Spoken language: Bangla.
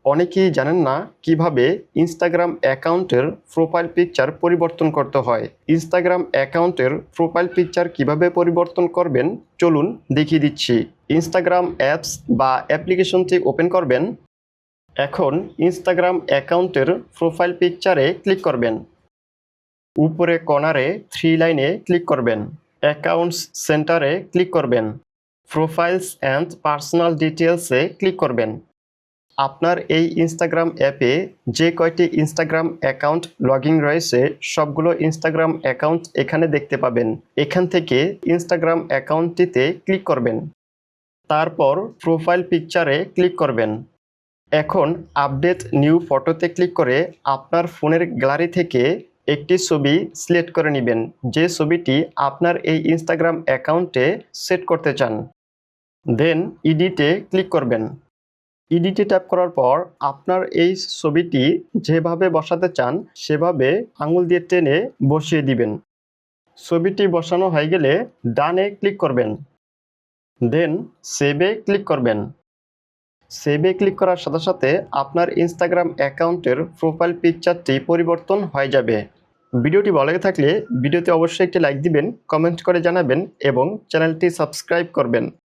অনেকেই জানেন না কিভাবে ইনস্টাগ্রাম অ্যাকাউন্টের প্রোফাইল পিকচার পরিবর্তন করতে হয়। ইনস্টাগ্রাম অ্যাকাউন্টের প্রোফাইল পিকচার কিভাবে পরিবর্তন করবেন চলুন দেখিয়ে দিচ্ছি। ইনস্টাগ্রাম অ্যাপস বা অ্যাপ্লিকেশনটি ওপেন করবেন। এখন ইনস্টাগ্রাম অ্যাকাউন্টের প্রোফাইল পিকচারে ক্লিক করবেন। উপরে কর্নারে 3 লাইনে ক্লিক করবেন। অ্যাকাউন্টস সেন্টারে ক্লিক করবেন। প্রোফাইলস অ্যান্ড পার্সোনাল ডিটেলসে ক্লিক করবেন। আপনার এই ইনস্টাগ্রাম অ্যাপে যে কয়টি ইনস্টাগ্রাম অ্যাকাউন্ট লগইন রয়েছে সবগুলো ইনস্টাগ্রাম অ্যাকাউন্ট এখানে দেখতে পাবেন। এখান থেকে ইনস্টাগ্রাম অ্যাকাউন্টটিতে ক্লিক করবেন। তারপর প্রোফাইল পিকচারে ক্লিক করবেন। এখন আপডেট নিউ ফটোতে ক্লিক করে আপনার ফোনের গ্যালারি থেকে একটি ছবি সিলেক্ট করে নেবেন, যে ছবিটি আপনার এই ইনস্টাগ্রাম অ্যাকাউন্টে সেট করতে চান। দেন এডিটে ক্লিক করবেন। এডিটে ট্যাপ করার পর আপনার এই ছবিটি যেভাবে বসাতে চান সেভাবে আঙুল দিয়ে টেনে বসিয়ে দিবেন। ছবিটি বসানো হয়ে গেলে ডানে ক্লিক করবেন। দেন সেভে ক্লিক করবেন। সেভে ক্লিক করার সাথে সাথে আপনার ইনস্টাগ্রাম অ্যাকাউন্টের প্রোফাইল পিকচারটি পরিবর্তন হয়ে যাবে। ভিডিওটি ভালো লেগে থাকলে ভিডিওতে অবশ্যই একটি লাইক দিবেন, কমেন্ট করে জানাবেন এবং চ্যানেলটি সাবস্ক্রাইব করবেন।